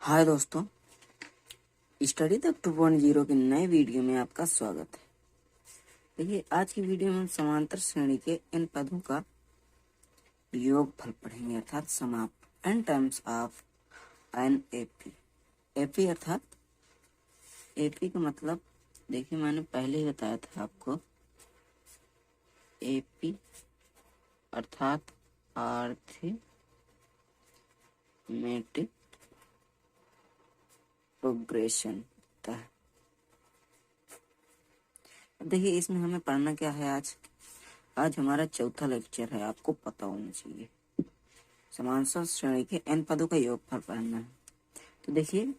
हाय दोस्तों, स्टडी तक 2.0 के नए वीडियो में आपका स्वागत है। देखिए, आज की वीडियो में हम समांतर श्रेणी के इन पदों का योगफल पढ़ेंगे, अर्थात समाप n terms of an AP. AP अर्थात एपी का मतलब देखिए, मैंने पहले ही बताया था आपको। एपी अर्थात अर्थमेटिक प्रोग्रेशन होता है। देखिए, इसमें हमें पढ़ना क्या है। आज हमारा चौथा लेक्चर है, आपको पता होना चाहिए। समांतर श्रेणी के n पदों का योगफल पढ़ना है। तो देखिए,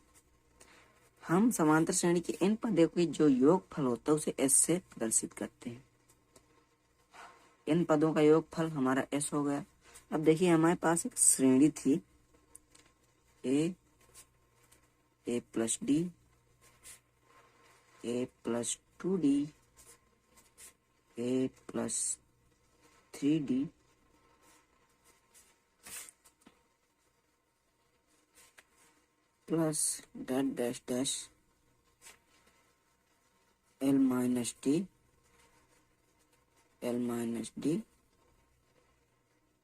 हम समांतर श्रेणी के n पदों के जो योगफल होता है उसे s से प्रदर्शित करते हैं। n पदों का योगफल हमारा s हो गया। अब देखिए, हमारे पास एक श्रेणी थी a plus D, a plus 2d, a plus 3d, plus dash dash dash l minus D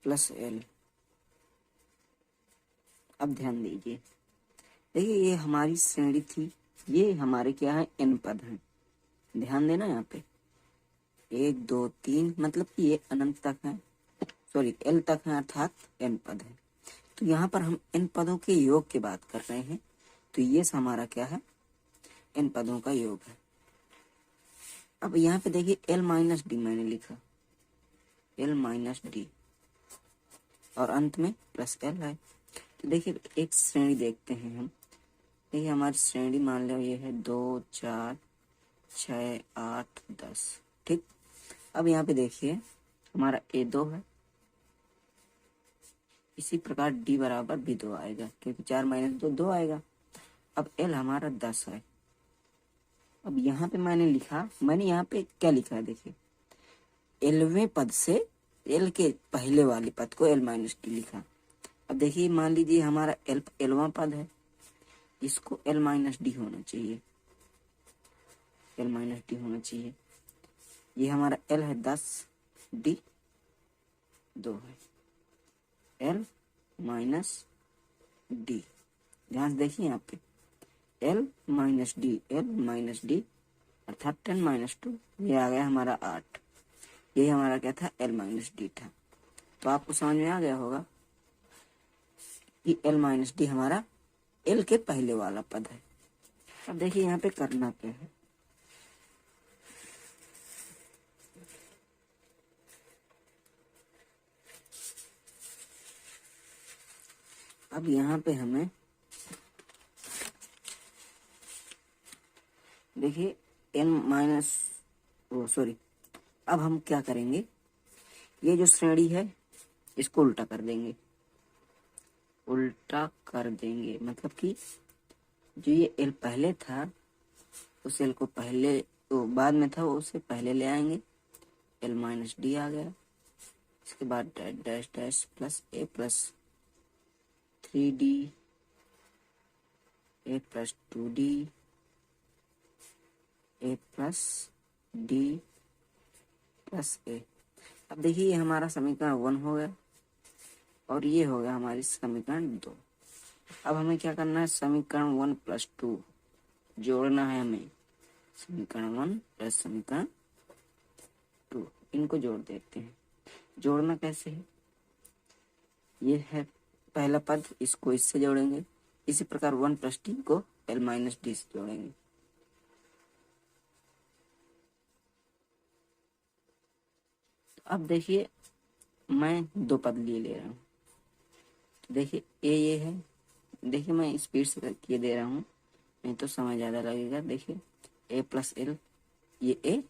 plus l। अब ध्यान दीजिए, देखिए ये हमारी श्रेणी थी, ये हमारे क्या है n पद हैं। ध्यान देना यहाँ पे 1 2 3 मतलब कि ये अनंत तक है, सॉरी l तक है, अर्थात n पद है। तो यहाँ पर हम n पदों के योग की बात कर रहे हैं। तो ये हमारा क्या है, n पदों का योग है। अब यहाँ पे देखिए l माइनस डी मैंने लिखा, l माइनस डी और अंत में प्लस l है। तो देखिए एक श्रेणी देखते हैं हम। देखिए हमारी श्रेणी मान लो ये है 2 4 6 8 10, ठीक। अब यहाँ पे देखिए हमारा a2 है, इसी प्रकार d बराबर भी 2 आएगा, क्योंकि 4 माइनस 2 2 आएगा। अब l हमारा 10 है। अब यहाँ पे मैंने यहाँ पे क्या लिखा है, देखिए 11वें पद से l के पहले वाले पद को l माइनस डी लिखा। अब देखिए मान लीजिए हमारा l 11वां पद है, इसको l माइनस डी होना चाहिए, l माइनस डी होना चाहिए। ये हमारा l है 10, d 2 है, l माइनस डी। ध्यान से देखिए यहाँ पे l माइनस डी अर्थात 10 माइनस 2, ये आ गया हमारा 8। ये हमारा क्या था, l माइनस डी था। तो आपको समझ में आ गया होगा कि l माइनस डी हमारा l के पहले वाला पद है। अब देखिए यहाँ पे करना क्या है। अब यहाँ पे हमें देखिए n माइनस सॉरी, अब हम क्या करेंगे, ये जो श्रेणी है इसको उल्टा कर देंगे। मतलब कि जो ये l पहले था उस l को पहले बाद में था, वो उसे पहले ले आएंगे, l माइनस डी आ गया। इसके बाद dash dash plus a plus 3d, a plus 2d, a plus d plus a। अब देखिए ये हमारा समीकरण 1 हो गया और ये हो गया हमारी समीकरण 2। अब हमें क्या करना है, समीकरण 1 प्लस 2 जोड़ना है हमें। समीकरण 1 प्लस समीकरण 2, इनको जोड़ देते हैं। जोड़ना कैसे है, ये है पहला पद, इसको इससे जोड़ेंगे। इसी प्रकार 1 प्लस डी को l माइनस डी से जोड़ेंगे। अब देखिए मैं 2 पद ले रहा हूँ। देखिए ये है, देखिए मैं स्पीड से करके दे रहा हूँ, नहीं तो समय ज़्यादा लगेगा। देखिए a प्लस एल, ये a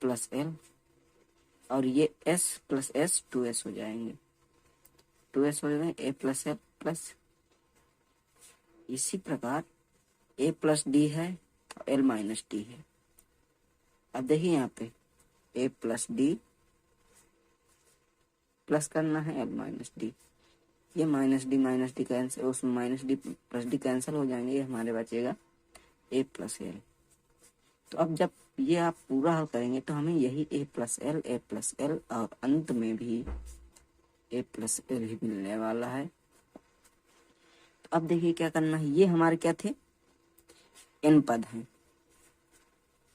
प्लस एल और ये s प्लस s 2s हो जाएंगे, 2s हो जाएंगे, a प्लस एल प्लस। इसी प्रकार a प्लस डी है और l माइनस डी है। अब देखिए यहाँ पे a प्लस डी प्लस करना है l माइनस डी, ये माइनस डी कैंसिल, उसमें minus D plus D cancel हो जाएंगे, ये हमारे बचेगा ए प्लस एल। तो अब जब ये आप पूरा हल करेंगे तो हमें यही ए प्लस एल और अंत में भी ए प्लस एल ही मिलने वाला है। तो अब देखिए क्या करना है, ये हमारे क्या थे, एन पद हैं,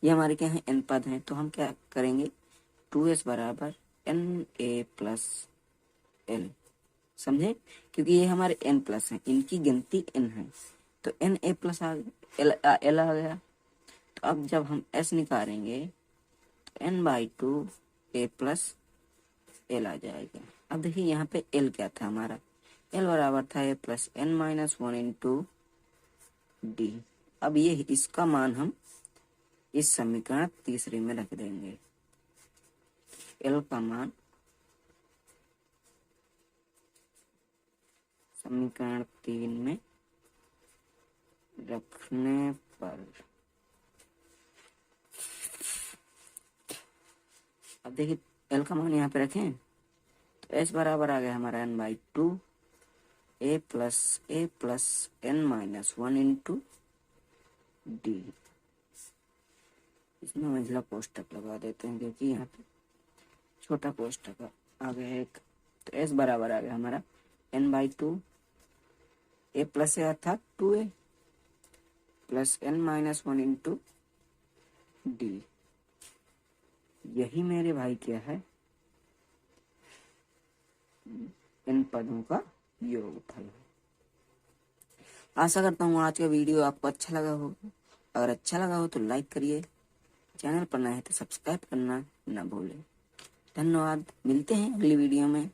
ये हमारे क्या हैं, एन पद हैं। तो हम क्या करेंगे, 2s बराबर एन ए प्लस एल, समझे, क्योंकि ये हमारे एन प्लस हैं, इनकी गिनती एन है, तो एन ए प्लस एल आ गया। तो अब जब हम एस निकालेंगे तो n by 2 a plus l आ जाएगा। अब देखिए यहाँ पे एल क्या था हमारा, एल बराबर था a plus n minus 1 into d. अब ये इसका मान हम इस समीकरण तीसरे में रख देंगे, एल का मान समीकरण 3 में रखने पर, अब देखिए एल का मान यहाँ पे रखें तो एस बराबर आ गया हमारा n by 2 a plus n minus 1 into d. इसमें मंझला कोष्टक लगा देते हैं क्योंकि यहाँ पे छोटा कोष्टक आ गया एक। तो एस बराबर आ गया हमारा n by 2 a plus a अर्थात 2a plus n minus 1 into d. यही मेरे भाई क्या है, इन पदों का योगफल है। आशा करता हूँ आज का वीडियो आपको अच्छा लगा हो। अगर अच्छा लगा हो तो लाइक करिए, चैनल पर नए हैं तो सब्सक्राइब करना ना भूलें। धन्यवाद, मिलते हैं अगली वीडियो में।